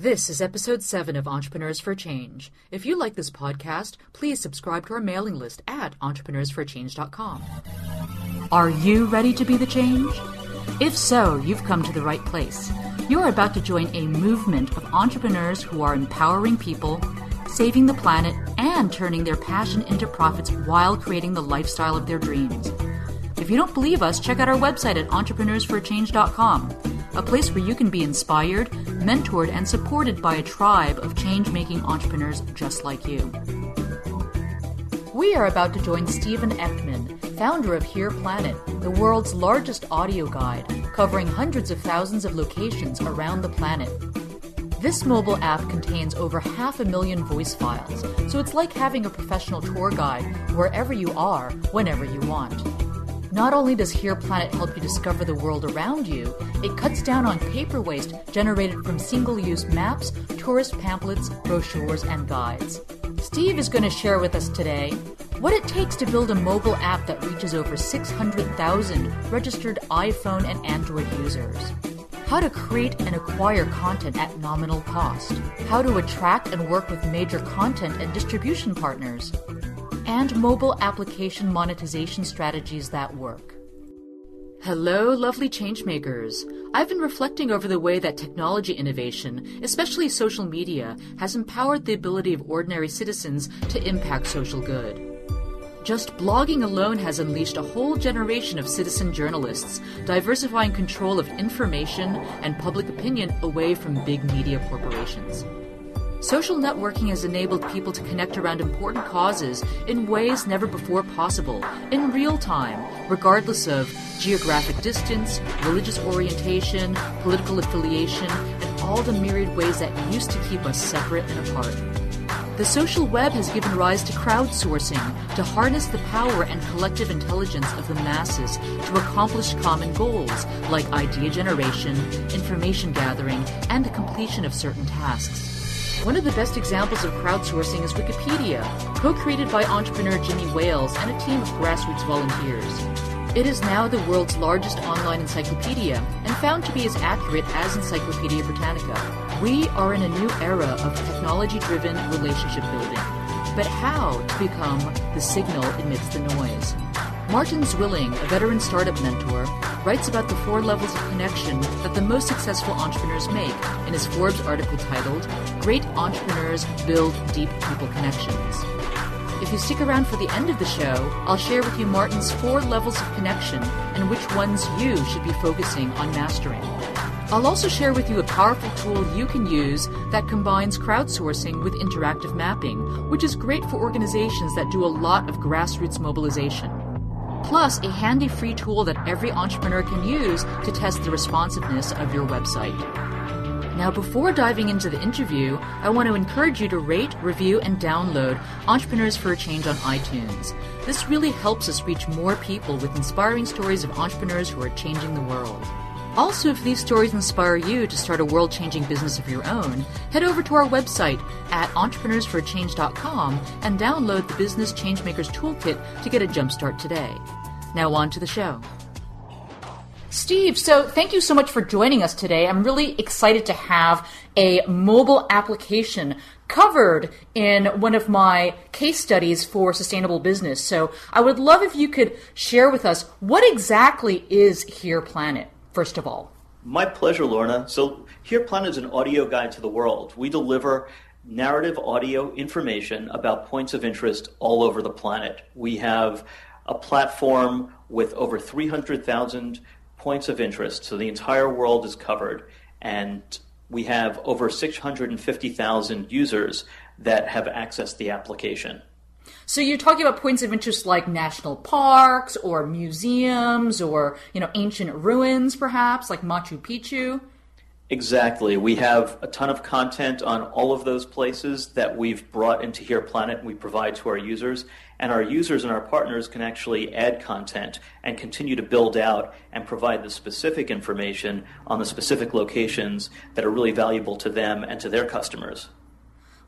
This is episode 7 of Entrepreneurs for Change. If you like this podcast, please subscribe to our mailing list at entrepreneursforchange.com. Are you ready to be the change? If so, you've come to the right place. You're about to join a movement of entrepreneurs who are empowering people, saving the planet, and turning their passion into profits while creating the lifestyle of their dreams. If you don't believe us, check out our website at entrepreneursforchange.com, a place where you can be inspired, mentored, and supported by a tribe of change-making entrepreneurs just like you. We are about to join Stephen Echtman, founder of HearPlanet, the world's largest audio guide, covering hundreds of thousands of locations around the planet. This mobile app contains over 500,000 voice files, so it's like having a professional tour guide wherever you are, whenever you want. Not only does HearPlanet help you discover the world around you, it cuts down on paper waste generated from single-use maps, tourist pamphlets, brochures, and guides. Steve is going to share with us today what it takes to build a mobile app that reaches over 600,000 registered iPhone and Android users, how to create and acquire content at nominal cost, how to attract and work with major content and distribution partners, and mobile application monetization strategies that work. Hello, lovely changemakers. I've been reflecting over the way that technology innovation, especially social media, has empowered the ability of ordinary citizens to impact social good. Just blogging alone has unleashed a whole generation of citizen journalists, diversifying control of information and public opinion away from big media corporations. Social networking has enabled people to connect around important causes in ways never before possible, in real time, regardless of geographic distance, religious orientation, political affiliation, and all the myriad ways that used to keep us separate and apart. The social web has given rise to crowdsourcing to harness the power and collective intelligence of the masses to accomplish common goals like idea generation, information gathering, and the completion of certain tasks. One of the best examples of crowdsourcing is Wikipedia, co-created by entrepreneur Jimmy Wales and a team of grassroots volunteers. It is now the world's largest online encyclopedia and found to be as accurate as Encyclopedia Britannica. We are in a new era of technology-driven relationship building. But how to become the signal amidst the noise? Martin Zwilling, a veteran startup mentor, writes about the 4 levels of connection that the most successful entrepreneurs make in his Forbes article titled, Great Entrepreneurs Build Deep People Connections. If you stick around for the end of the show, I'll share with you Martin's 4 levels of connection and which ones you should be focusing on mastering. I'll also share with you a powerful tool you can use that combines crowdsourcing with interactive mapping, which is great for organizations that do a lot of grassroots mobilization. Plus, a handy free tool that every entrepreneur can use to test the responsiveness of your website. Now, before diving into the interview, I want to encourage you to rate, review, and download Entrepreneurs for a Change on iTunes. This really helps us reach more people with inspiring stories of entrepreneurs who are changing the world. Also, if these stories inspire you to start a world-changing business of your own, head over to our website at entrepreneursforchange.com and download the Business Changemakers Toolkit to get a jumpstart today. Now on to the show. Steve, so thank you so much for joining us today. I'm really excited to have a mobile application covered in one of my case studies for sustainable business. So I would love if you could share with us what exactly is HearPlanet, first of all. My pleasure, Lorna. So HearPlanet is an audio guide to the world. We deliver narrative audio information about points of interest all over the planet. We have a platform with over 300,000 points of interest, so the entire world is covered, and we have over 650,000 users that have accessed the application. So you're talking about points of interest like national parks or museums or, ancient ruins perhaps, like Machu Picchu? Exactly. We have a ton of content on all of those places that we've brought into HearPlanet and we provide to our users. And our users and our partners can actually add content and continue to build out and provide the specific information on the specific locations that are really valuable to them and to their customers.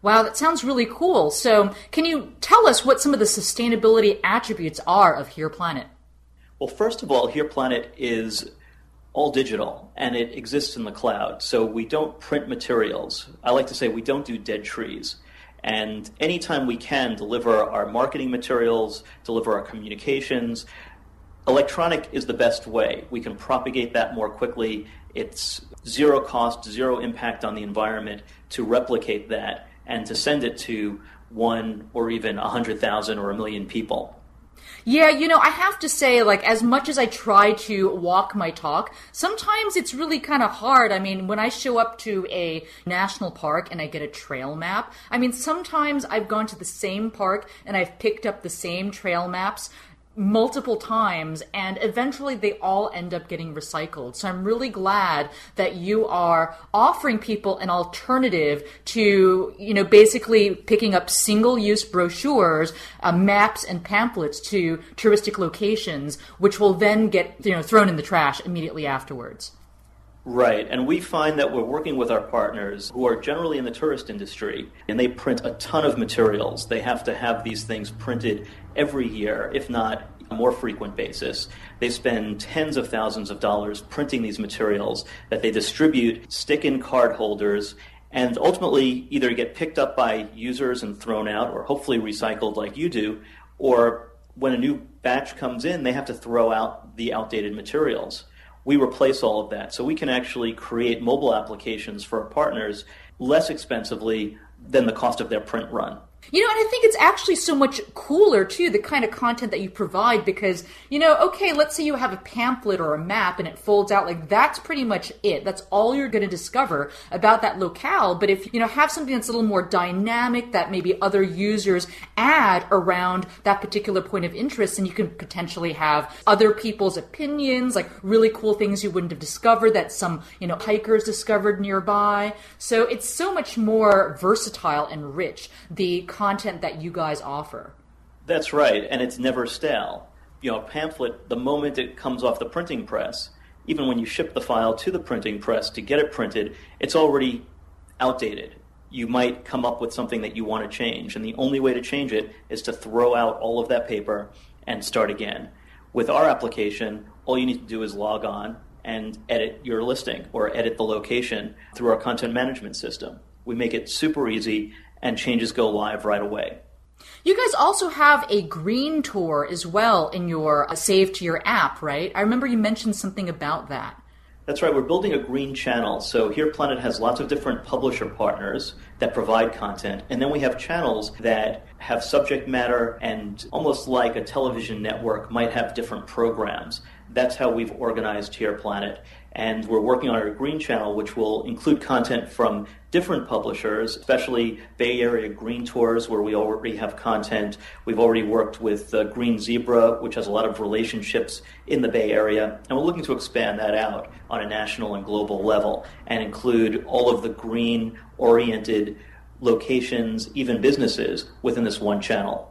Wow, that sounds really cool. So can you tell us what some of the sustainability attributes are of HearPlanet? Well, first of all, HearPlanet is all digital, and it exists in the cloud. So we don't print materials. I like to say we don't do dead trees. And anytime we can deliver our marketing materials, deliver our communications, electronic is the best way. We can propagate that more quickly. It's zero cost, zero impact on the environment to replicate that and to send it to 1 or even 100,000 or 1 million people. Yeah, I have to say, like, as much as I try to walk my talk, sometimes it's really kind of hard. I mean, when I show up to a national park and I get a trail map, I mean, sometimes I've gone to the same park and I've picked up the same trail maps multiple times, and eventually they all end up getting recycled. So I'm really glad that you are offering people an alternative to, basically picking up single-use brochures, maps and pamphlets to touristic locations, which will then get, thrown in the trash immediately afterwards. Right, and we find that we're working with our partners who are generally in the tourist industry, and they print a ton of materials. They have to have these things printed every year, if not a more frequent basis. They spend tens of thousands of dollars printing these materials that they distribute, stick in card holders, and ultimately either get picked up by users and thrown out, or hopefully recycled like you do, or when a new batch comes in, they have to throw out the outdated materials. We replace all of that, so we can actually create mobile applications for our partners less expensively than the cost of their print run. And I think it's actually so much cooler, too, the kind of content that you provide because, okay, let's say you have a pamphlet or a map and it folds out, like that's pretty much it. That's all you're going to discover about that locale. But if, have something that's a little more dynamic that maybe other users add around that particular point of interest, and you can potentially have other people's opinions, like really cool things you wouldn't have discovered that some, hikers discovered nearby. So it's so much more versatile and rich, the content that you guys offer. That's right, and it's never stale. A pamphlet, the moment it comes off the printing press, even when you ship the file to the printing press to get it printed, it's already outdated. You might come up with something that you want to change, and the only way to change it is to throw out all of that paper and start again. With our application, all you need to do is log on and edit your listing or edit the location through our content management system. We make it super easy, and changes go live right away. You guys also have a green tour as well in your Save to Your app, right? I remember you mentioned something about that. That's right. We're building a green channel. So HearPlanet has lots of different publisher partners that provide content. And then we have channels that have subject matter and almost like a television network might have different programs. That's how we've organized HearPlanet. And we're working on our green channel, which will include content from different publishers, especially Bay Area Green Tours, where we already have content. We've already worked with Green Zebra, which has a lot of relationships in the Bay Area. And we're looking to expand that out on a national and global level and include all of the green-oriented locations, even businesses, within this one channel.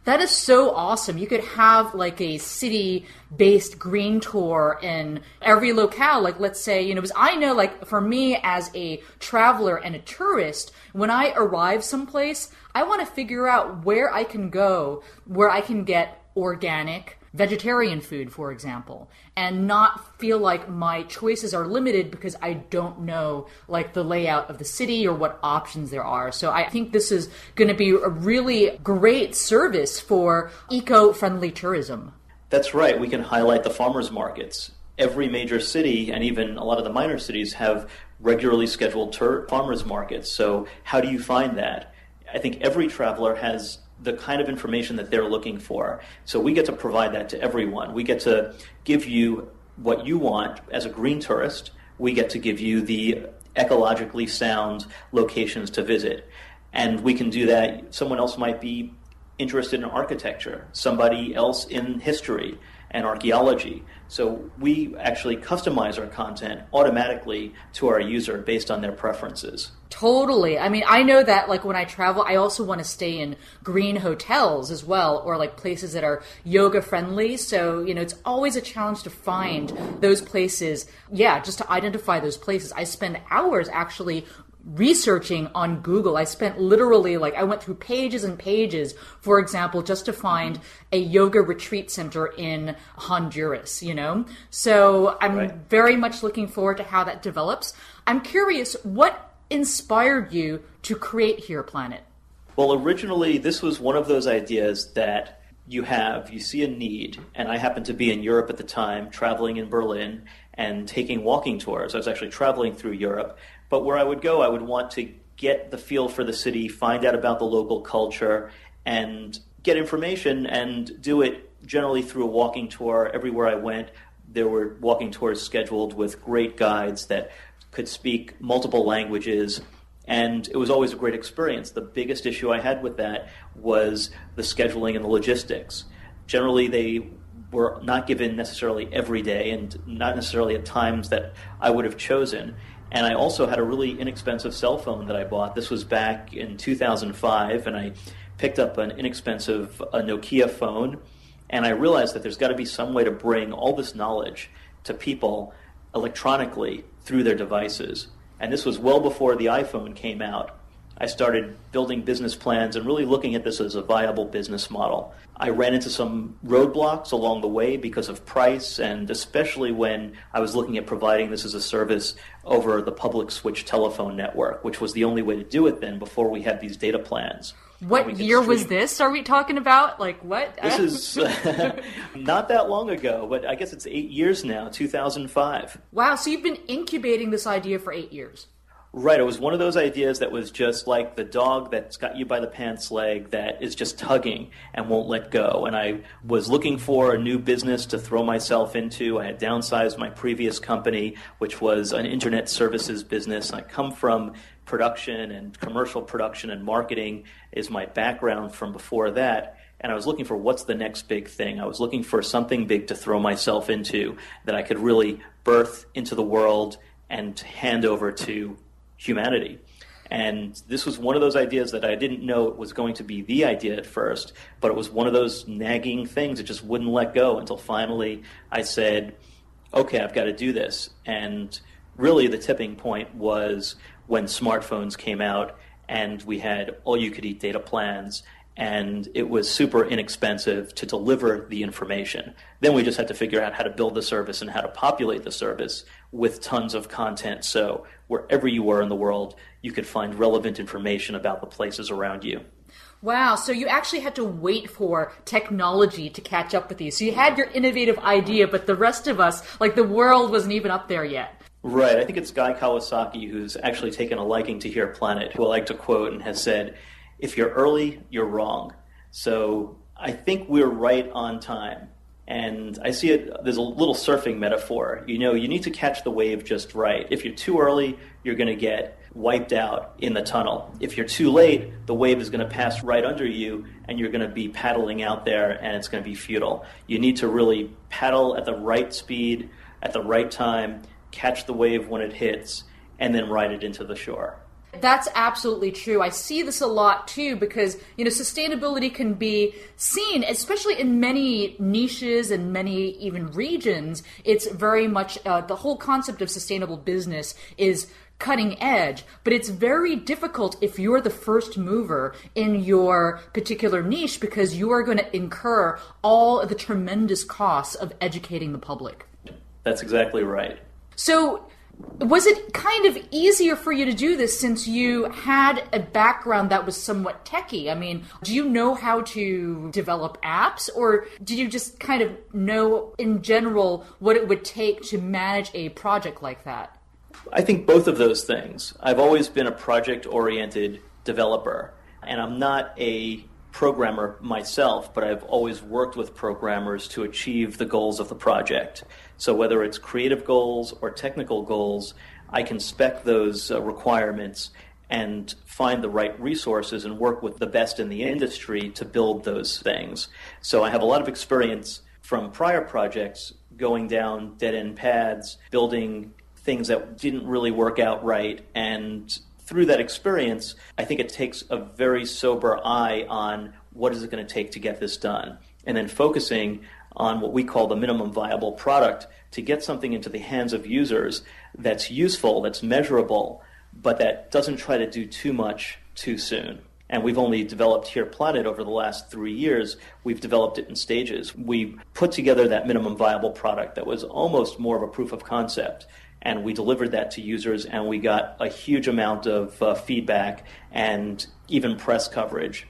That is so awesome. You could have like a city-based green tour in every locale. Like, let's say, because I know, like, for me as a traveler and a tourist, when I arrive someplace, I want to figure out where I can go, where I can get organic, vegetarian food, for example, and not feel like my choices are limited because I don't know like the layout of the city or what options there are. So I think this is going to be a really great service for eco-friendly tourism. That's right. We can highlight the farmers markets. Every major city and even a lot of the minor cities have regularly scheduled farmers markets. So how do you find that? I think every traveler has the kind of information that they're looking for. So we get to provide that to everyone. We get to give you what you want as a green tourist. We get to give you the ecologically sound locations to visit. And we can do that. Someone else might be interested in architecture, somebody else in history and archaeology. So we actually customize our content automatically to our user based on their preferences. Totally. I mean, I know that like when I travel, I also want to stay in green hotels as well, or like places that are yoga friendly. So, it's always a challenge to find those places. Yeah, just to identify those places. I spend hours actually researching on Google. I spent literally, I went through pages and pages, for example, just to find a yoga retreat center in Honduras, So I'm very much looking forward to how that develops. I'm curious, what inspired you to create HearPlanet? Well, originally, this was one of those ideas that you see a need, and I happened to be in Europe at the time, traveling in Berlin and taking walking tours. I was actually traveling through Europe, but where I would go, I would want to get the feel for the city, find out about the local culture, and get information and do it generally through a walking tour. Everywhere I went, there were walking tours scheduled with great guides that could speak multiple languages, and it was always a great experience. The biggest issue I had with that was the scheduling and the logistics. Generally, they were not given necessarily every day and not necessarily at times that I would have chosen. And I also had a really inexpensive cell phone that I bought. This was back in 2005, and I picked up an inexpensive Nokia phone, and I realized that there's got to be some way to bring all this knowledge to people electronically through their devices. And this was well before the iPhone came out. I started building business plans and really looking at this as a viable business model. I ran into some roadblocks along the way because of price, and especially when I was looking at providing this as a service over the public switch telephone network, which was the only way to do it then before we had these data plans. What year was this? Are we talking about? What? This is not that long ago, but I guess it's 8 years now, 2005. Wow, so you've been incubating this idea for 8 years. Right, it was one of those ideas that was just like the dog that's got you by the pants leg that is just tugging and won't let go. And I was looking for a new business to throw myself into. I had downsized my previous company, which was an internet services business. I come from production and commercial production, and marketing is my background from before that. And I was looking for what's the next big thing. I was looking for something big to throw myself into that I could really birth into the world and hand over to humanity. And this was one of those ideas that I didn't know it was going to be the idea at first, but it was one of those nagging things that just wouldn't let go until finally I said, okay, I've got to do this. And really the tipping point was when smartphones came out and we had all-you-could-eat data plans, and it was super inexpensive to deliver the information. Then we just had to figure out how to build the service and how to populate the service with tons of content. So wherever you were in the world, you could find relevant information about the places around you. Wow, so you actually had to wait for technology to catch up with you. So you had your innovative idea, but the rest of us, the world wasn't even up there yet. Right, I think it's Guy Kawasaki who's actually taken a liking to HearPlanet, who I like to quote and has said, if you're early, you're wrong. So I think we're right on time. And I see it, there's a little surfing metaphor. You need to catch the wave just right. If you're too early, you're going to get wiped out in the tunnel. If you're too late, the wave is going to pass right under you and you're going to be paddling out there and it's going to be futile. You need to really paddle at the right speed, at the right time, catch the wave when it hits, and then ride it into the shore. That's absolutely true. I see this a lot too because, sustainability can be seen, especially in many niches and many even regions. It's very much, the whole concept of sustainable business is cutting edge, but it's very difficult if you're the first mover in your particular niche because you are going to incur all of the tremendous costs of educating the public. That's exactly right. So, was it kind of easier for you to do this since you had a background that was somewhat techie? I mean, do you know how to develop apps, or did you just kind of know in general what it would take to manage a project like that? I think both of those things. I've always been a project-oriented developer, and I'm not a programmer myself, but I've always worked with programmers to achieve the goals of the project. So whether it's creative goals or technical goals, I can spec those requirements and find the right resources and work with the best in the industry to build those things. So I have a lot of experience from prior projects going down dead-end paths, building things that didn't really work out right, and through that experience, I think it takes a very sober eye on what is it going to take to get this done, and then focusing on what we call the minimum viable product to get something into the hands of users that's useful, that's measurable, but that doesn't try to do too much too soon. And we've only developed HearPlanet over the last 3 years. We've developed it in stages. We put together that minimum viable product that was almost more of a proof of concept. And we delivered that to users, and we got a huge amount of feedback and even press coverage,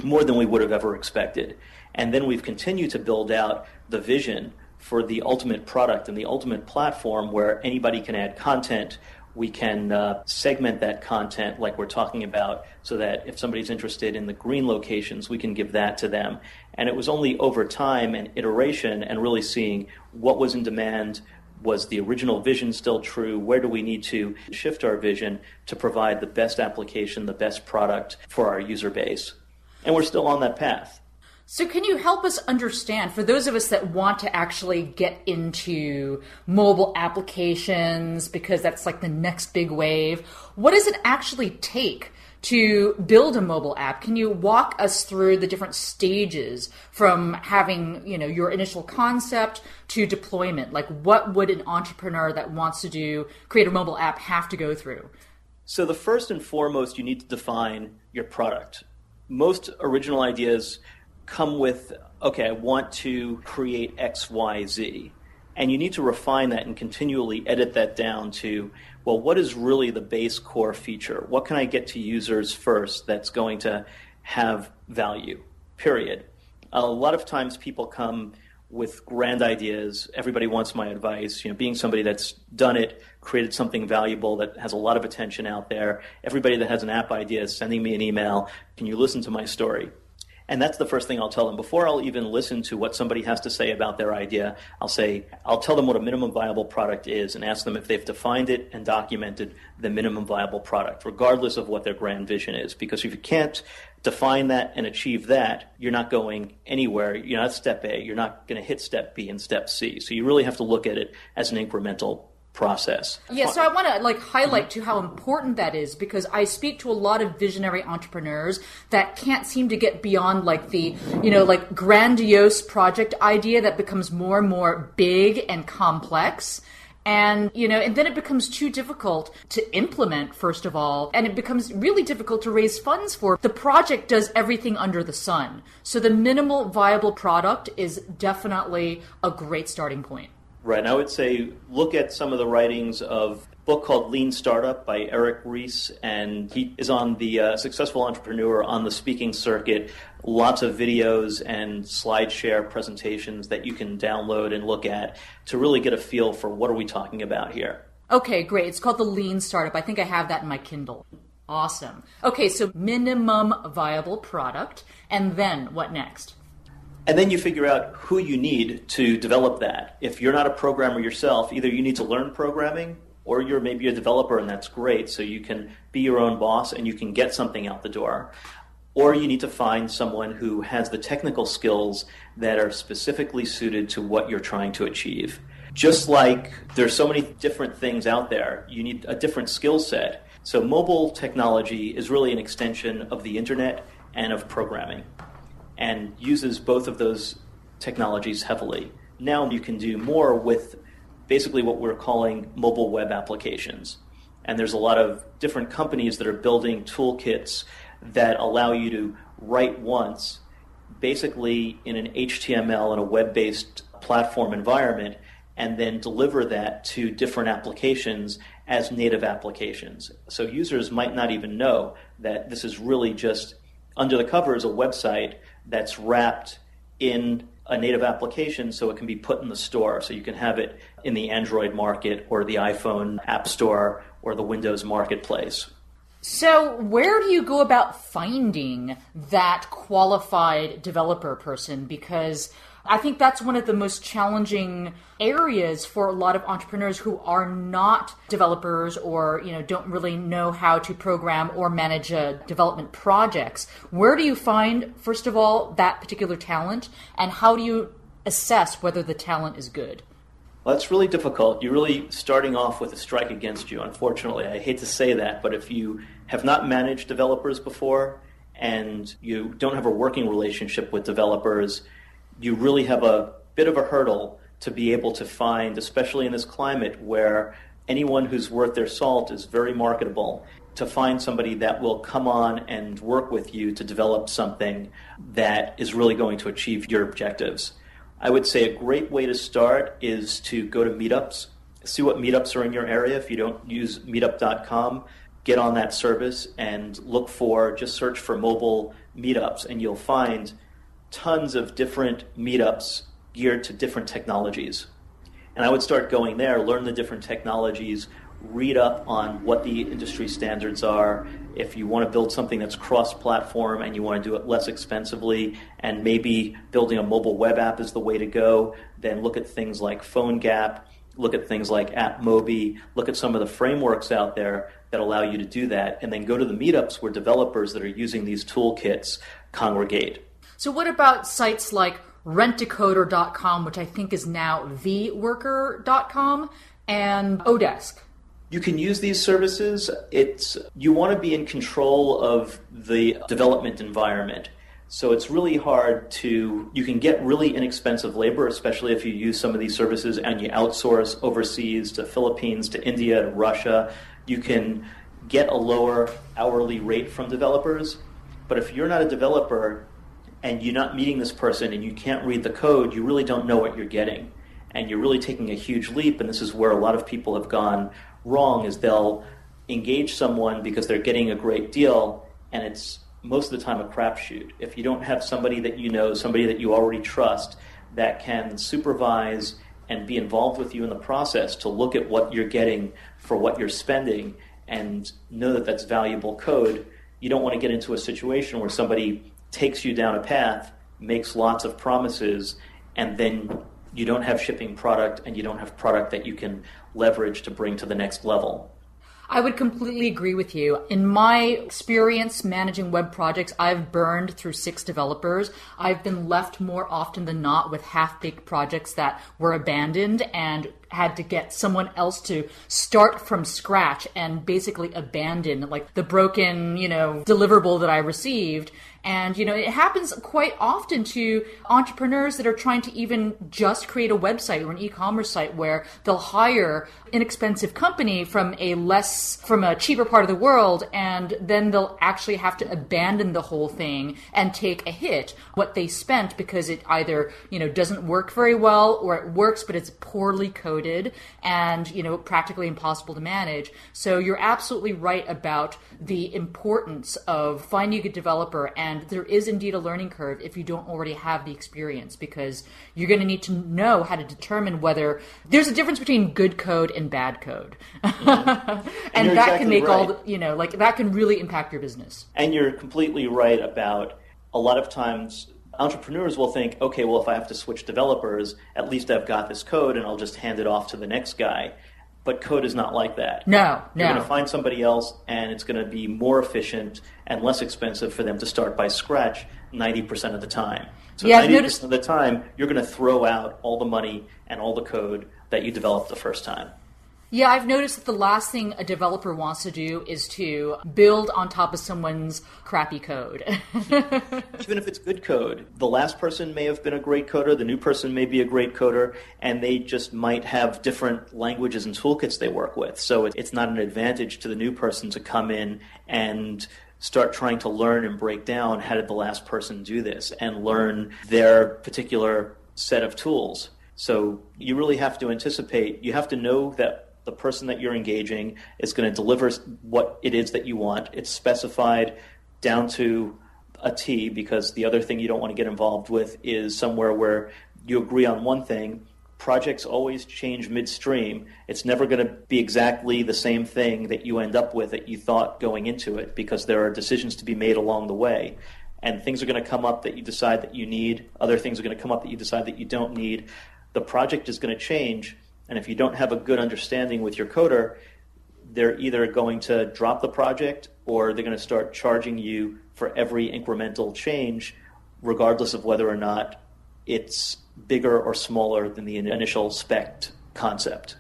more than we would have ever expected. And then we've continued to build out the vision for the ultimate product and the ultimate platform where anybody can add content. We can segment that content like we're talking about so that if somebody's interested in the green locations, we can give that to them. And it was only over time and iteration and really seeing what was in demand. Was the original vision still true? Where do we need to shift our vision to provide the best application, the best product for our user base? And we're still on that path. So can you help us understand, for those of us that want to actually get into mobile applications, because that's like the next big wave, what does it actually take to build a mobile app? Can you walk us through the different stages from having, your initial concept to deployment? Like, what would an entrepreneur that wants to create a mobile app have to go through? So the first and foremost, you need to define your product. Most original ideas come with, okay, I want to create X, Y, Z. And you need to refine that and continually edit that down to, well, what is really the base core feature? What can I get to users first that's going to have value, period? A lot of times people come with grand ideas. Everybody wants my advice. Being somebody that's done it, created something valuable that has a lot of attention out there. Everybody that has an app idea is sending me an email. Can you listen to my story? And that's the first thing I'll tell them. Before I'll even listen to what somebody has to say about their idea, I'll tell them what a minimum viable product is and ask them if they've defined it and documented the minimum viable product, regardless of what their grand vision is. Because if you can't define that and achieve that, you're not going anywhere. You're not step A. You're not going to hit step B and step C. So you really have to look at it as an incremental process. Yeah, so I want to highlight to how important that is, because I speak to a lot of visionary entrepreneurs that can't seem to get beyond the grandiose project idea that becomes more and more big and complex. And then it becomes too difficult to implement, first of all, and it becomes really difficult to raise funds for. The project does everything under the sun. So the minimal viable product is definitely a great starting point. Right. And I would say look at some of the writings of a book called Lean Startup by Eric Ries, and he is on the Successful Entrepreneur on the speaking circuit. Lots of videos and SlideShare presentations that you can download and look at to really get a feel for what are we talking about here. Okay, great. It's called the Lean Startup. I think I have that in my Kindle. Awesome. Okay, so minimum viable product, and then what next? And then you figure out who you need to develop that. If you're not a programmer yourself, either you need to learn programming or you're maybe a developer, and that's great, so you can be your own boss and you can get something out the door. Or you need to find someone who has the technical skills that are specifically suited to what you're trying to achieve. Just like there's so many different things out there, you need a different skill set. So mobile technology is really an extension of the internet and of programming, and uses both of those technologies heavily. Now you can do more with basically what we're calling mobile web applications. And there's a lot of different companies that are building toolkits that allow you to write once, basically in an HTML and a web-based platform environment, and then deliver that to different applications as native applications. So users might not even know that this is really just under the covers a website that's wrapped in a native application so it can be put in the store. So you can have it in the Android market or the iPhone App Store or the Windows Marketplace. So where do you go about finding that qualified developer person? Because I think that's one of the most challenging areas for a lot of entrepreneurs who are not developers or, don't really know how to program or manage development projects. Where do you find, first of all, that particular talent, and how do you assess whether the talent is good? Well, that's really difficult. You're really starting off with a strike against you, unfortunately. I hate to say that, but if you have not managed developers before and you don't have a working relationship with developers, you really have a bit of a hurdle to be able to find, especially in this climate where anyone who's worth their salt is very marketable. to find somebody that will come on and work with you to develop something that is really going to achieve your objectives. I would say a great way to start is to go to meetups, see what meetups are in your area. If you don't use meetup.com, get on that service and just search for mobile meetups, and you'll find tons of different meetups geared to different technologies. And I would start going there, learn the different technologies, read up on what the industry standards are. If you want to build something that's cross-platform and you want to do it less expensively, and maybe building a mobile web app is the way to go, then look at things like PhoneGap, look at things like AppMobi, look at some of the frameworks out there that allow you to do that, and then go to the meetups where developers that are using these toolkits congregate. So what about sites like rentacoder.com, which I think is now theworker.com, and Odesk? You can use these services. You want to be in control of the development environment. So it's really hard you can get really inexpensive labor, especially if you use some of these services and you outsource overseas to Philippines, to India, to Russia. You can get a lower hourly rate from developers. But if you're not a developer and you're not meeting this person and you can't read the code, you really don't know what you're getting. And you're really taking a huge leap, and this is where a lot of people have gone wrong, is they'll engage someone because they're getting a great deal, and it's most of the time a crapshoot. If you don't have somebody that you know, somebody that you already trust, that can supervise and be involved with you in the process to look at what you're getting for what you're spending and know that that's valuable code, you don't want to get into a situation where somebody takes you down a path, makes lots of promises, and then you don't have shipping product and you don't have product that you can leverage to bring to the next level. I would completely agree with you. In my experience managing web projects, I've burned through 6 developers. I've been left more often than not with half-baked projects that were abandoned and had to get someone else to start from scratch and basically abandon like the broken, deliverable that I received. And, it happens quite often to entrepreneurs that are trying to even just create a website or an e-commerce site where they'll hire inexpensive company from a cheaper part of the world, and then they'll actually have to abandon the whole thing and take a hit what they spent because it either, doesn't work very well, or it works but it's poorly coded and, practically impossible to manage. So you're absolutely right about the importance of finding a good developer, and there is indeed a learning curve if you don't already have the experience, because you're going to need to know how to determine whether there's a difference between good code and bad code. Mm-hmm. And that can make right. that can really impact your business. And you're completely right about a lot of times entrepreneurs will think, okay, well, if I have to switch developers, at least I've got this code and I'll just hand it off to the next guy. But code is not like that. No. You're going to find somebody else, and it's going to be more efficient and less expensive for them to start by scratch 90% of the time. So 90% of the time, you're going to throw out all the money and all the code that you developed the first time. Yeah, I've noticed that the last thing a developer wants to do is to build on top of someone's crappy code. Even if it's good code, the last person may have been a great coder, the new person may be a great coder, and they just might have different languages and toolkits they work with. So it's not an advantage to the new person to come in and start trying to learn and break down how did the last person do this and learn their particular set of tools. So you really have to anticipate, you have to know that the person that you're engaging is going to deliver what it is that you want. It's specified down to a T, because the other thing you don't want to get involved with is somewhere where you agree on one thing. Projects always change midstream. It's never going to be exactly the same thing that you end up with that you thought going into it, because there are decisions to be made along the way. And things are going to come up that you decide that you need. Other things are going to come up that you decide that you don't need. The project is going to change. And if you don't have a good understanding with your coder, they're either going to drop the project or they're going to start charging you for every incremental change, regardless of whether or not it's bigger or smaller than the initial spec concept.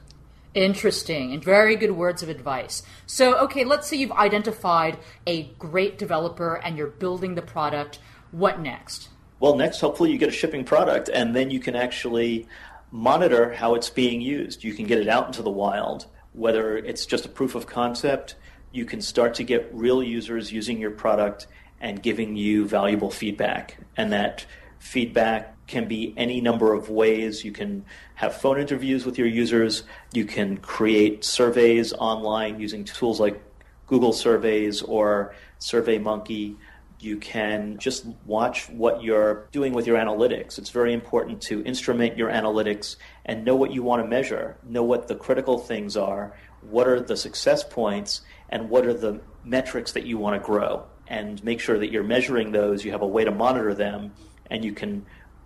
Interesting, and very good words of advice. So, okay, let's say you've identified a great developer and you're building the product. What next? Well, next, hopefully you get a shipping product, and then you can actually monitor how it's being used. You can get it out into the wild, whether it's just a proof of concept you can start to get real users using your product and giving you valuable feedback. And that feedback can be any number of ways. You can have phone interviews with your users. You can create surveys online using tools like Google Surveys or SurveyMonkey. You can just watch what you're doing with your analytics. It's very important to instrument your analytics and know what you want to measure, know what the critical things are, what are the success points, and what are the metrics that you want to grow. And make sure that you're measuring those, you have a way to monitor them, and you can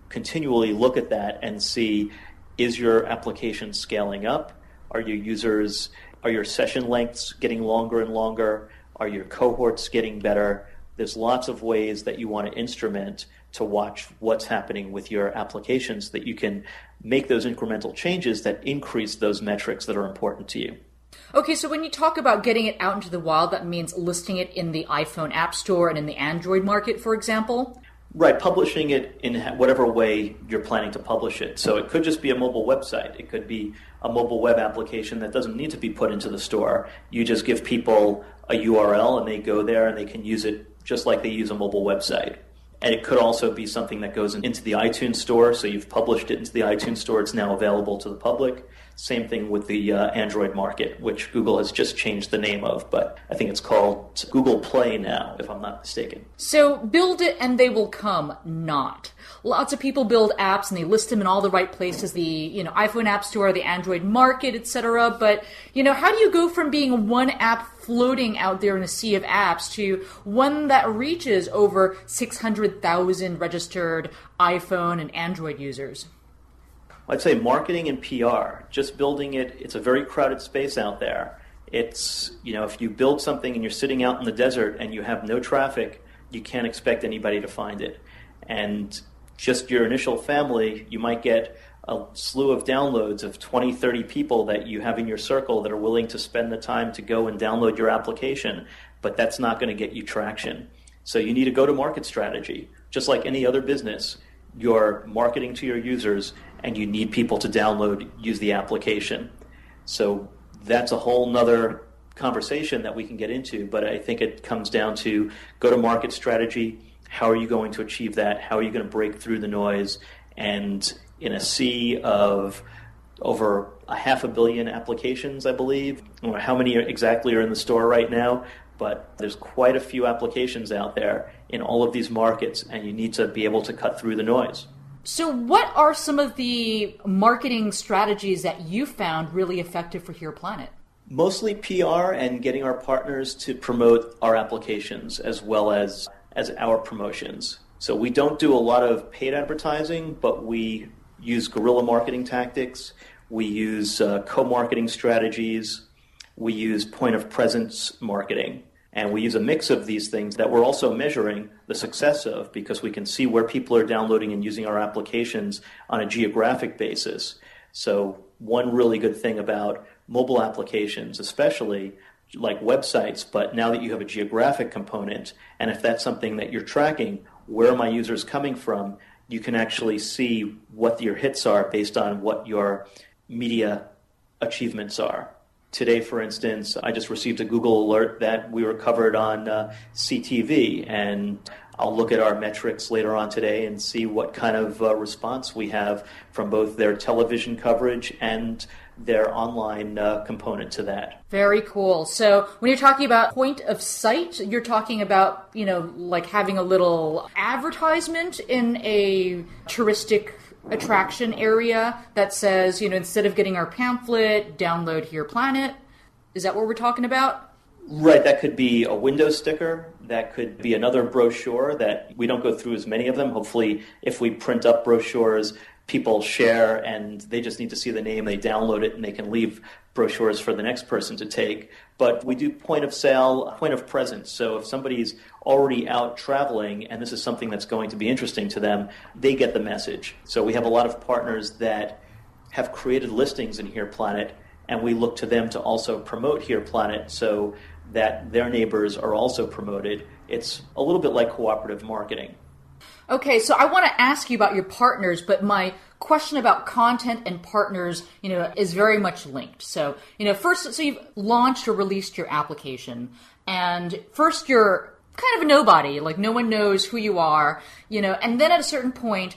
continually look at that and see, is your application scaling up? Are your session lengths getting longer and longer? Are your cohorts getting better? There's lots of ways that you want to instrument to watch what's happening with your applications, that you can make those incremental changes that increase those metrics that are important to you. Okay, so when you talk about getting it out into the wild, that means listing it in the iPhone App Store and in the Android market, for example? Right, publishing it in whatever way you're planning to publish it. So it could just be a mobile website. It could be a mobile web application that doesn't need to be put into the store. You just give people a URL and they go there and they can use it just like they use a mobile website. And it could also be something that goes into the iTunes store. So you've published it into the iTunes store. It's now available to the public. Same thing with the Android market, which Google has just changed the name of, but I think it's called Google Play now, if I'm not mistaken. So build it and they will come, not. Lots of people build apps and they list them in all the right places, the iPhone App Store, the Android market, etc. But, how do you go from being one app floating out there in a sea of apps to one that reaches over 600,000 registered iPhone and Android users? I'd say marketing and PR, just building it, it's a very crowded space out there. It's, if you build something and you're sitting out in the desert and you have no traffic, you can't expect anybody to find it. And just your initial family, you might get a slew of downloads of 20, 30 people that you have in your circle that are willing to spend the time to go and download your application, but that's not going to get you traction. So you need a go-to-market strategy. Just like any other business, you're marketing to your users and you need people to use the application. So that's a whole nother conversation that we can get into, but I think it comes down to go-to-market strategy. How are you going to achieve that? How are you going to break through the noise? And in a sea of over 500 million applications, I believe, I don't know how many exactly are in the store right now, but there's quite a few applications out there in all of these markets, and you need to be able to cut through the noise. So what are some of the marketing strategies that you found really effective for HearPlanet? Mostly PR and getting our partners to promote our applications as well as our promotions. So we don't do a lot of paid advertising, but we use guerrilla marketing tactics. We use co-marketing strategies. We use point-of-presence marketing. And we use a mix of these things that we're also measuring the success of, because we can see where people are downloading and using our applications on a geographic basis. So one really good thing about mobile applications, especially like websites, but now that you have a geographic component, and if that's something that you're tracking, where are my users coming from, you can actually see what your hits are based on what your media achievements are. Today, for instance, I just received a Google alert that we were covered on CTV, and I'll look at our metrics later on today and see what kind of response we have from both their television coverage and their online component to that. Very cool. So when you're talking about point of sight, you're talking about, like having a little advertisement in a touristic attraction area that says, instead of getting our pamphlet, download HearPlanet. Is that what we're talking about? Right. That could be a window sticker. That could be another brochure that we don't go through as many of them. Hopefully, if we print up brochures, people share and they just need to see the name, they download it, and they can leave brochures for the next person to take. But we do point of sale, point of presence. So if somebody's already out traveling and this is something that's going to be interesting to them, they get the message. So we have a lot of partners that have created listings in HearPlanet, and we look to them to also promote HearPlanet so that their neighbors are also promoted. It's a little bit like cooperative marketing. Okay, so I want to ask you about your partners, but my question about content and partners, is very much linked. So, first, so you've launched or released your application, and first you're kind of a nobody, like no one knows who you are, and then at a certain point,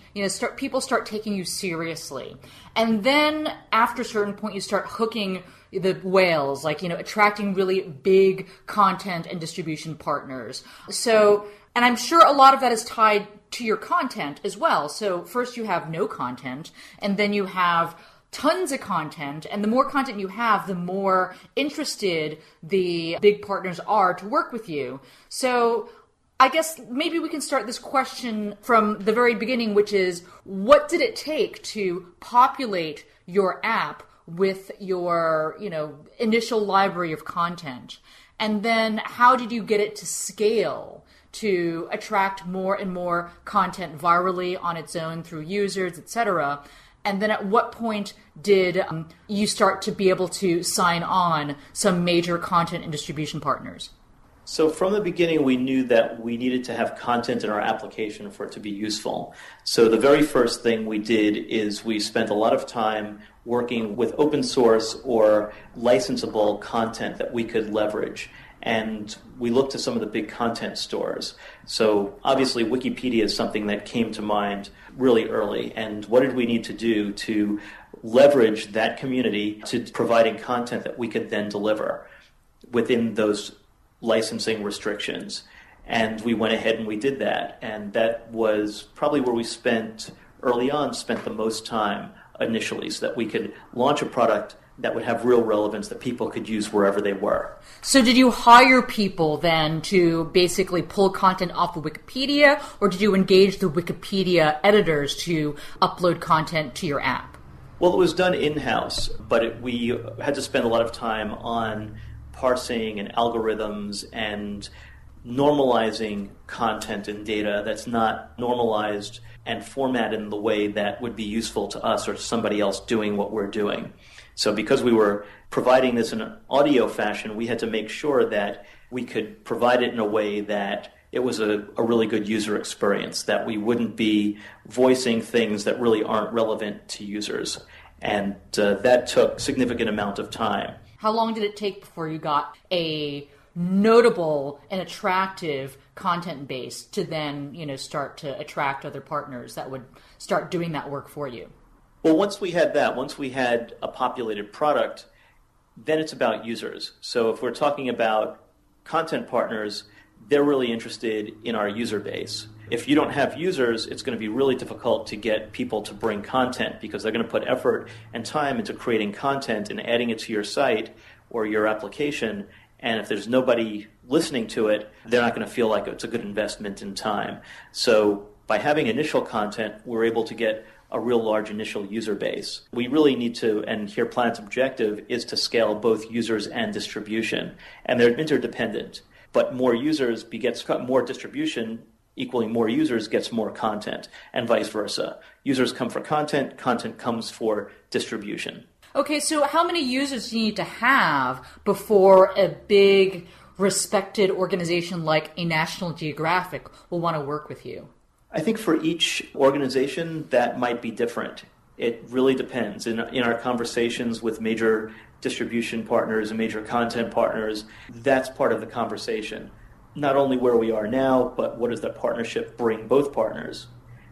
people start taking you seriously. And then after a certain point, you start hooking the whales, like, attracting really big content and distribution partners. So, and I'm sure a lot of that is tied to your content as well. So first you have no content, and then you have tons of content, and the more content you have, the more interested the big partners are to work with you. So I guess maybe we can start this question from the very beginning, which is, what did it take to populate your app with your, initial library of content? And then how did you get it to scale to attract more and more content virally on its own through users, etc.? And then at what point did you start to be able to sign on some major content and distribution partners? So from the beginning, we knew that we needed to have content in our application for it to be useful. So the very first thing we did is we spent a lot of time working with open source or licensable content that we could leverage. And we looked to some of the big content stores. So obviously Wikipedia is something that came to mind really early. And what did we need to do to leverage that community to providing content that we could then deliver within those licensing restrictions? And we went ahead and we did that. And that was probably where we spent the most time initially, so that we could launch a product that would have real relevance that people could use wherever they were. So did you hire people then to basically pull content off of Wikipedia, or did you engage the Wikipedia editors to upload content to your app? Well, it was done in-house, but we had to spend a lot of time on parsing and algorithms and normalizing content and data that's not normalized and formatted in the way that would be useful to us or to somebody else doing what we're doing. So because we were providing this in an audio fashion, we had to make sure that we could provide it in a way that it was a really good user experience, that we wouldn't be voicing things that really aren't relevant to users. And that took a significant amount of time. How long did it take before you got a notable and attractive content base to then, start to attract other partners that would start doing that work for you? Well, once we had a populated product, then it's about users. So if we're talking about content partners, they're really interested in our user base. If you don't have users, it's going to be really difficult to get people to bring content, because they're going to put effort and time into creating content and adding it to your site or your application. And if there's nobody listening to it, they're not going to feel like it's a good investment in time. So by having initial content, we're able to get a real large initial user base. We really need to, and HearPlanet's objective is to scale both users and distribution, and they're interdependent. But more users begets more distribution, equaling more users gets more content, and vice versa. Users come for content, content comes for distribution. Okay, so how many users do you need to have before a big, respected organization like a National Geographic will want to work with you? I think for each organization, that might be different. It really depends. In our conversations with major distribution partners and major content partners, that's part of the conversation. Not only where we are now, but what does that partnership bring both partners?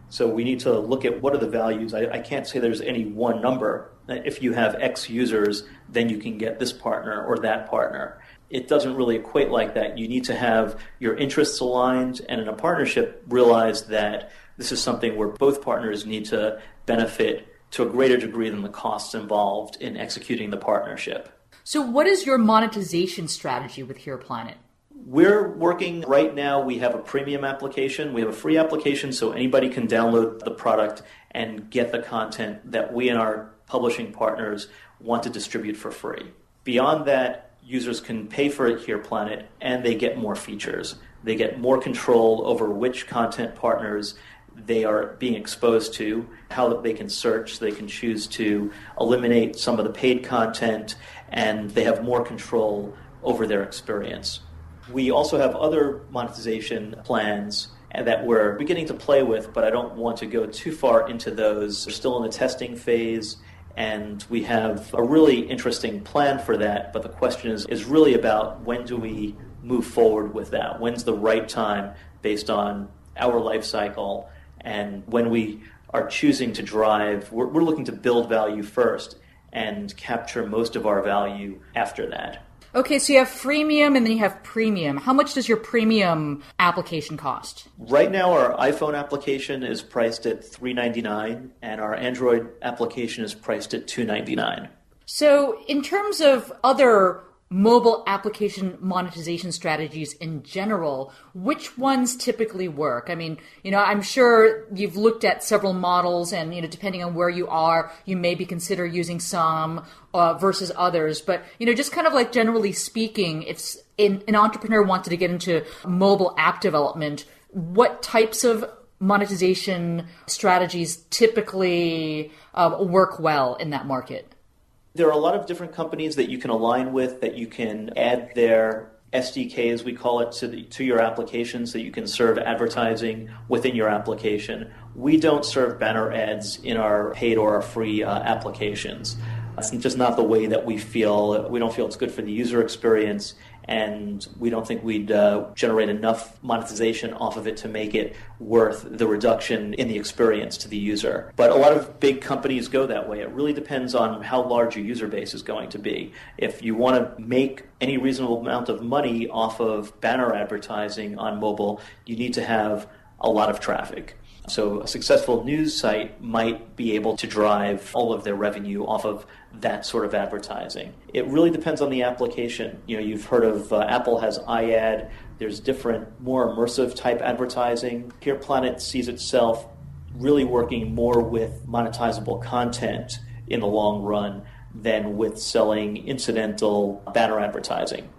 So we need to look at what are the values. I can't say there's any one number. If you have X users, then you can get this partner or that partner. It doesn't really equate like that. You need to have your interests aligned, and in a partnership, realize that this is something where both partners need to benefit to a greater degree than the costs involved in executing the partnership. So what is your monetization strategy with HearPlanet? We're working right now. We have a premium application. We have a free application, so anybody can download the product and get the content that we and our publishing partners want to distribute for free. Beyond that, users can pay for it HearPlanet, and they get more features. They get more control over which content partners they are being exposed to, how they can search, they can choose to eliminate some of the paid content, and they have more control over their experience. We also have other monetization plans, and that we're beginning to play with, but I don't want to go too far into those. We're still in the testing phase, and we have a really interesting plan for that, but the question is really about when do we move forward with that? When's the right time based on our life cycle? And when we are choosing to drive, we're looking to build value first and capture most of our value after that. Okay, so you have freemium and then you have premium. How much does your premium application cost? Right now, our iPhone application is priced at $399, and our Android application is priced at $299. So in terms of other mobile application monetization strategies in general, which ones typically work? I mean, I'm sure you've looked at several models and, depending on where you are, you maybe consider using some versus others. But, just kind of like generally speaking, if an entrepreneur wanted to get into mobile app development, what types of monetization strategies typically work well in that market? There are a lot of different companies that you can align with, that you can add their SDK, as we call it, to your application so that you can serve advertising within your application. We don't serve banner ads in our paid or our free applications. It's just not the way that we feel. We don't feel it's good for the user experience, and we don't think we'd generate enough monetization off of it to make it worth the reduction in the experience to the user. But a lot of big companies go that way. It really depends on how large your user base is going to be. If you want to make any reasonable amount of money off of banner advertising on mobile, you need to have a lot of traffic. So a successful news site might be able to drive all of their revenue off of that sort of advertising. It really depends on the application. You've heard of Apple has iAd. There's different, more immersive type advertising. HearPlanet sees itself really working more with monetizable content in the long run than with selling incidental banner advertising.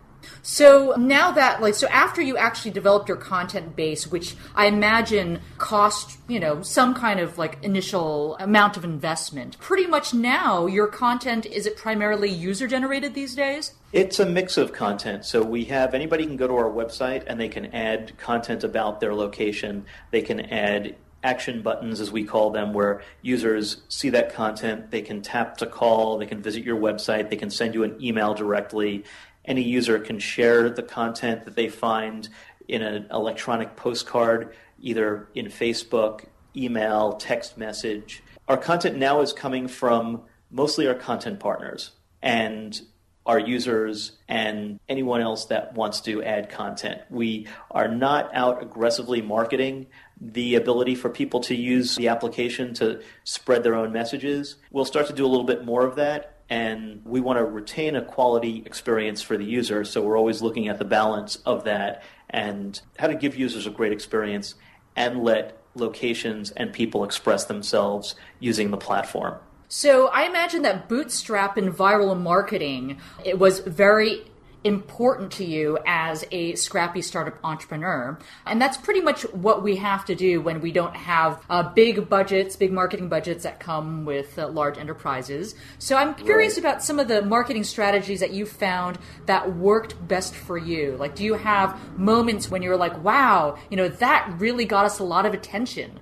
So now that, so after you actually developed your content base, which I imagine cost, some kind of initial amount of investment, pretty much now your content, is it primarily user generated these days? It's a mix of content. So anybody can go to our website and they can add content about their location. They can add action buttons, as we call them, where users see that content. They can tap to call. They can visit your website. They can send you an email directly. Any user can share the content that they find in an electronic postcard, either in Facebook, email, text message. Our content now is coming from mostly our content partners and our users and anyone else that wants to add content. We are not out aggressively marketing the ability for people to use the application to spread their own messages. We'll start to do a little bit more of that. And we want to retain a quality experience for the user, so we're always looking at the balance of that and how to give users a great experience and let locations and people express themselves using the platform. So I imagine that bootstrap and viral marketing, it was very important to you as a scrappy startup entrepreneur. And that's pretty much what we have to do when we don't have big marketing budgets that come with large enterprises. So I'm curious about some of the marketing strategies that you found that worked best for you. Do you have moments when you're like, wow, that really got us a lot of attention?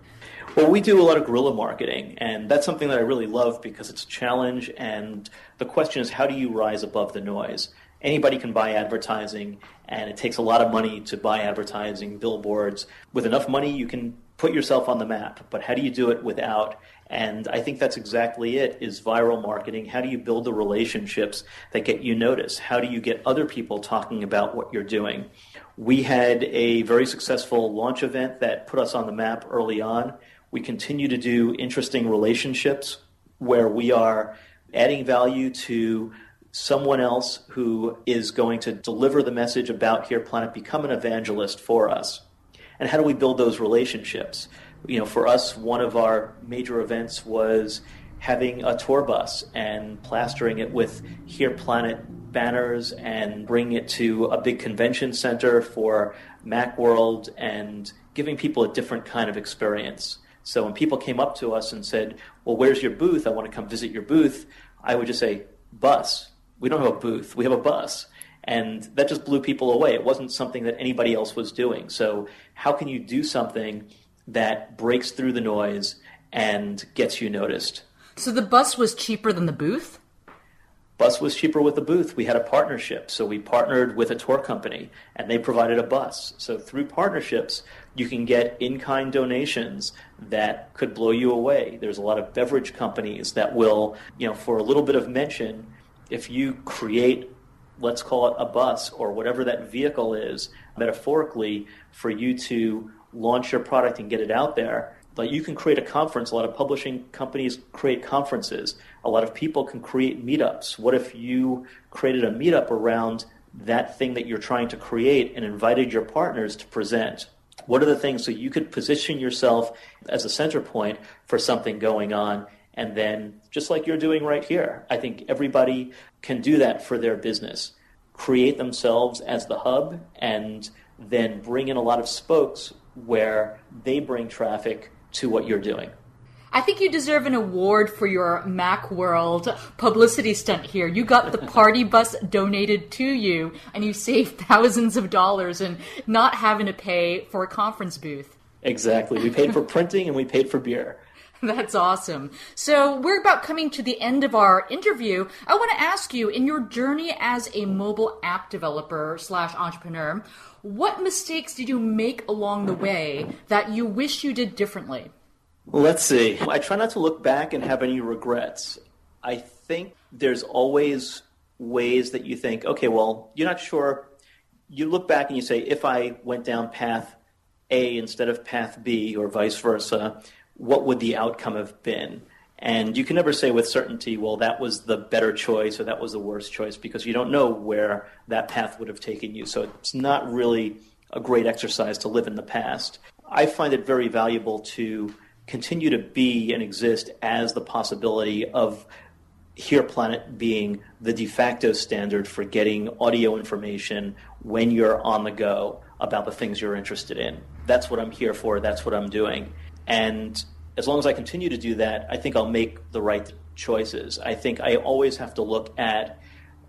Well, we do a lot of guerrilla marketing, and that's something that I really love because it's a challenge, and the question is, how do you rise above the noise? Anybody can buy advertising, and it takes a lot of money to buy advertising, billboards. With enough money, you can put yourself on the map, but how do you do it without? And I think that's exactly it, is viral marketing. How do you build the relationships that get you noticed? How do you get other people talking about what you're doing? We had a very successful launch event that put us on the map early on. We continue to do interesting relationships where we are adding value to someone else who is going to deliver the message about HearPlanet, become an evangelist for us. And how do we build those relationships? For us, one of our major events was having a tour bus and plastering it with HearPlanet banners and bringing it to a big convention center for Macworld and giving people a different kind of experience. So when people came up to us and said, well, where's your booth? I want to come visit your booth. I would just say, bus. We don't have a booth. We have a bus. And that just blew people away. It wasn't something that anybody else was doing. So how can you do something that breaks through the noise and gets you noticed? So the bus was cheaper than the booth? Bus was cheaper with the booth. We had a partnership. So we partnered with a tour company, and they provided a bus. So through partnerships, you can get in-kind donations that could blow you away. There's a lot of beverage companies that will, for a little bit of mention, if you create, let's call it a bus or whatever that vehicle is, metaphorically, for you to launch your product and get it out there, like you can create a conference. A lot of publishing companies create conferences. A lot of people can create meetups. What if you created a meetup around that thing that you're trying to create and invited your partners to present? What are the things so you could position yourself as a center point for something going on? And then, just like you're doing right here, I think everybody can do that for their business. Create themselves as the hub and then bring in a lot of spokes where they bring traffic to what you're doing. I think you deserve an award for your Macworld publicity stunt here. You got the party bus donated to you, and you saved thousands of dollars and not having to pay for a conference booth. Exactly. We paid for printing and we paid for beer. That's awesome. So we're about coming to the end of our interview. I want to ask you, in your journey as a mobile app developer / entrepreneur, what mistakes did you make along the way that you wish you did differently? Let's see. I try not to look back and have any regrets. I think there's always ways that you think, okay, well, you're not sure. You look back and you say, if I went down path A instead of path B or vice versa, what would the outcome have been? And you can never say with certainty, well, that was the better choice or that was the worst choice, because you don't know where that path would have taken you. So it's not really a great exercise to live in the past. I find it very valuable to continue to be and exist as the possibility of HearPlanet being the de facto standard for getting audio information when you're on the go about the things you're interested in. That's what I'm here for. That's what I'm doing. And as long as I continue to do that, I think I'll make the right choices. I think I always have to look at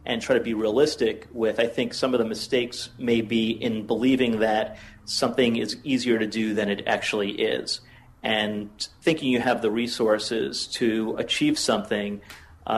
and try to be realistic with, I think some of the mistakes may be in believing that something is easier to do than it actually is, and thinking you have the resources to achieve something.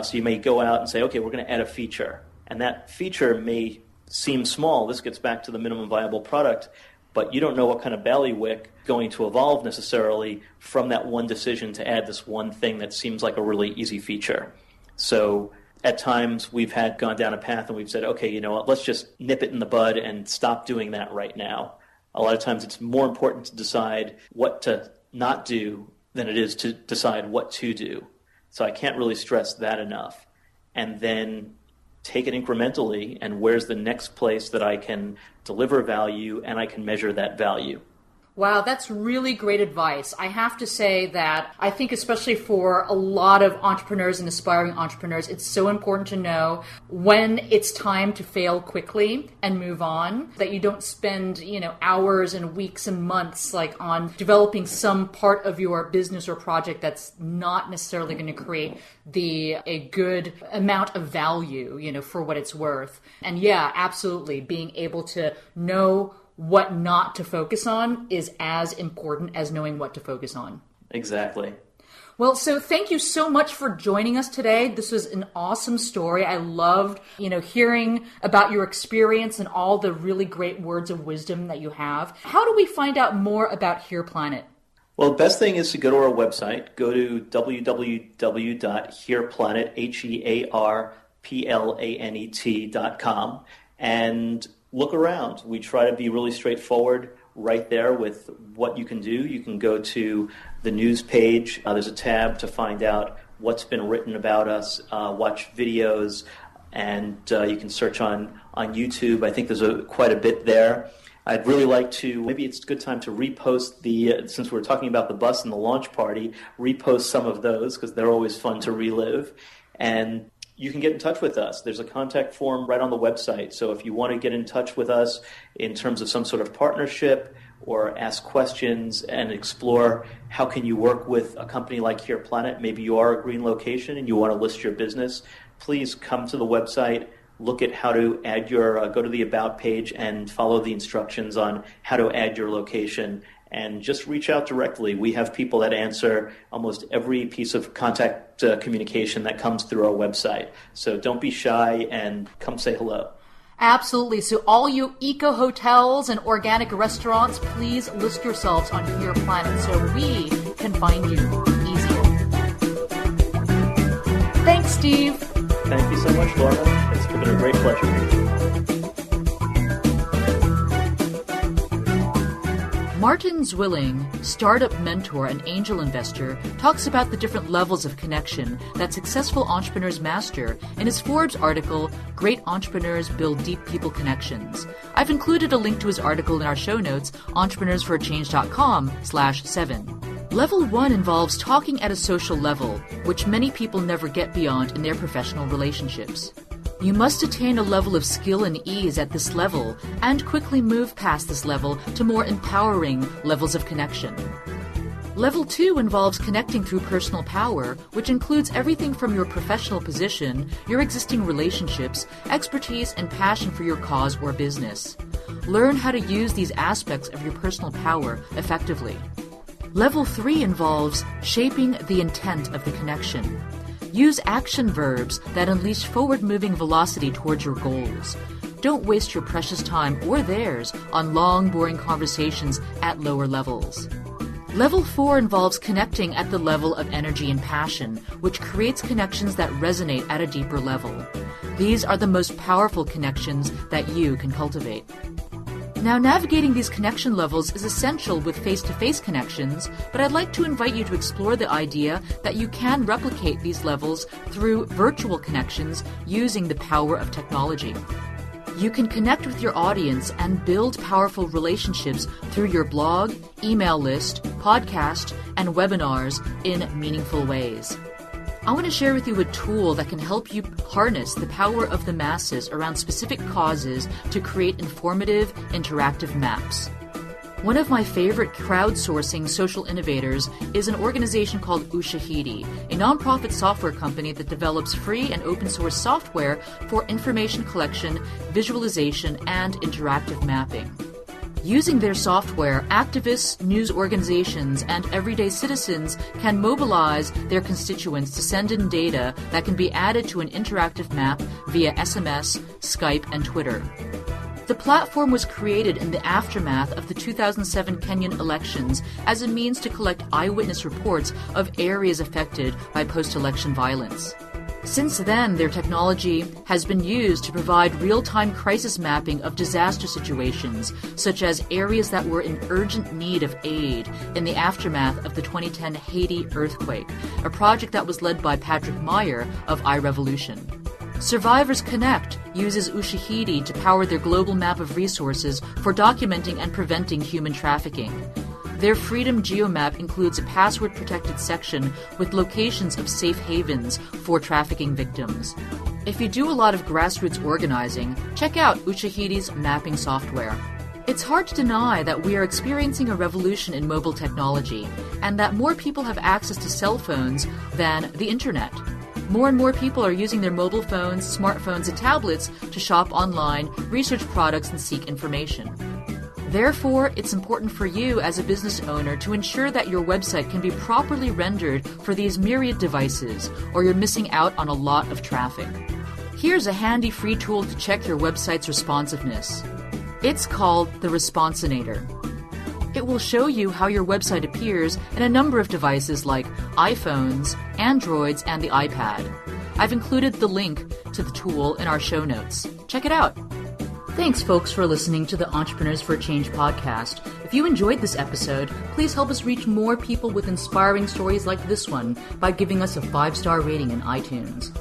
So you may go out and say, okay, we're going to add a feature. And that feature may seem small. This gets back to the minimum viable product, but you don't know what kind of bailiwick going to evolve necessarily from that one decision to add this one thing that seems like a really easy feature. So at times we've gone down a path and we've said, okay, you know what, let's just nip it in the bud and stop doing that right now. A lot of times it's more important to decide what to not do than it is to decide what to do. So I can't really stress that enough. And then take it incrementally, and where's the next place that I can deliver value and I can measure that value. Wow, that's really great advice. I have to say that I think especially for a lot of entrepreneurs and aspiring entrepreneurs, it's so important to know when it's time to fail quickly and move on, that you don't spend, hours and weeks and months on developing some part of your business or project that's not necessarily going to create a good amount of value, for what it's worth. And yeah, absolutely, being able to know what not to focus on is as important as knowing what to focus on. Exactly. Well, so thank you so much for joining us today. This was an awesome story. I loved, hearing about your experience and all the really great words of wisdom that you have. How do we find out more about HearPlanet? Well, the best thing is to go to our website. Go to www.hearplanet, HearPlanet.com, and look around. We try to be really straightforward right there with what you can do. You can go to the news page. There's a tab to find out what's been written about us, watch videos, and you can search on YouTube. I think there's quite a bit there. I'd really like to, maybe it's a good time to repost since we're talking about the bus and the launch party, repost some of those because they're always fun to relive. And you can get in touch with us. There's a contact form right on the website. So if you want to get in touch with us in terms of some sort of partnership or ask questions and explore how can you work with a company like HearPlanet, maybe you are a green location and you want to list your business, please come to the website, look at how to add your, go to the About page and follow the instructions on how to add your location, and just reach out directly. We have people that answer almost every piece of contact communication that comes through our website. So don't be shy and come say hello. Absolutely. So all you eco hotels and organic restaurants, please list yourselves on HearPlanet so we can find you easier. Thanks, Steve. Thank you so much, Laura. It's been a great pleasure. Martin Zwilling, startup mentor and angel investor, talks about the different levels of connection that successful entrepreneurs master in his Forbes article, Great Entrepreneurs Build Deep People Connections. I've included a link to his article in our show notes, entrepreneursforachange.com/7. Level 1 involves talking at a social level, which many people never get beyond in their professional relationships. You must attain a level of skill and ease at this level and quickly move past this level to more empowering levels of connection. Level 2 involves connecting through personal power, which includes everything from your professional position, your existing relationships, expertise, and passion for your cause or business. Learn how to use these aspects of your personal power effectively. Level 3 involves shaping the intent of the connection. Use action verbs that unleash forward-moving velocity towards your goals. Don't waste your precious time or theirs on long, boring conversations at lower levels. Level 4 involves connecting at the level of energy and passion, which creates connections that resonate at a deeper level. These are the most powerful connections that you can cultivate. Now, navigating these connection levels is essential with face-to-face connections, but I'd like to invite you to explore the idea that you can replicate these levels through virtual connections using the power of technology. You can connect with your audience and build powerful relationships through your blog, email list, podcast, and webinars in meaningful ways. I want to share with you a tool that can help you harness the power of the masses around specific causes to create informative, interactive maps. One of my favorite crowdsourcing social innovators is an organization called Ushahidi, a nonprofit software company that develops free and open source software for information collection, visualization, and interactive mapping. Using their software, activists, news organizations, and everyday citizens can mobilize their constituents to send in data that can be added to an interactive map via SMS, Skype, and Twitter. The platform was created in the aftermath of the 2007 Kenyan elections as a means to collect eyewitness reports of areas affected by post-election violence. Since then, their technology has been used to provide real-time crisis mapping of disaster situations, such as areas that were in urgent need of aid in the aftermath of the 2010 Haiti earthquake, a project that was led by Patrick Meyer of iRevolution. Survivors Connect uses Ushahidi to power their global map of resources for documenting and preventing human trafficking. Their Freedom Geomap includes a password-protected section with locations of safe havens for trafficking victims. If you do a lot of grassroots organizing, check out Ushahidi's mapping software. It's hard to deny that we are experiencing a revolution in mobile technology, and that more people have access to cell phones than the internet. More and more people are using their mobile phones, smartphones, and tablets to shop online, research products, and seek information. Therefore, it's important for you as a business owner to ensure that your website can be properly rendered for these myriad devices, or you're missing out on a lot of traffic. Here's a handy free tool to check your website's responsiveness. It's called the Responsinator. It will show you how your website appears in a number of devices like iPhones, Androids, and the iPad. I've included the link to the tool in our show notes. Check it out. Thanks, folks, for listening to the Entrepreneurs for Change podcast. If you enjoyed this episode, please help us reach more people with inspiring stories like this one by giving us a 5-star rating in iTunes.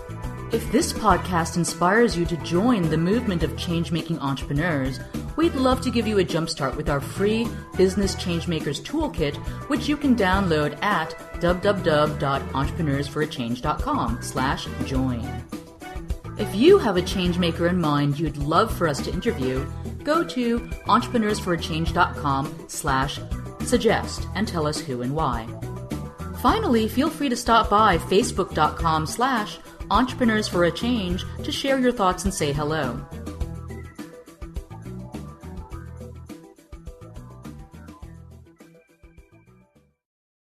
If this podcast inspires you to join the movement of change-making entrepreneurs, we'd love to give you a jumpstart with our free Business Changemakers Toolkit, which you can download at www.entrepreneursforachange.com/join. If you have a changemaker in mind you'd love for us to interview, go to entrepreneursforachange.com/suggest and tell us who and why. Finally, feel free to stop by facebook.com/ Entrepreneurs for a Change to share your thoughts and say hello.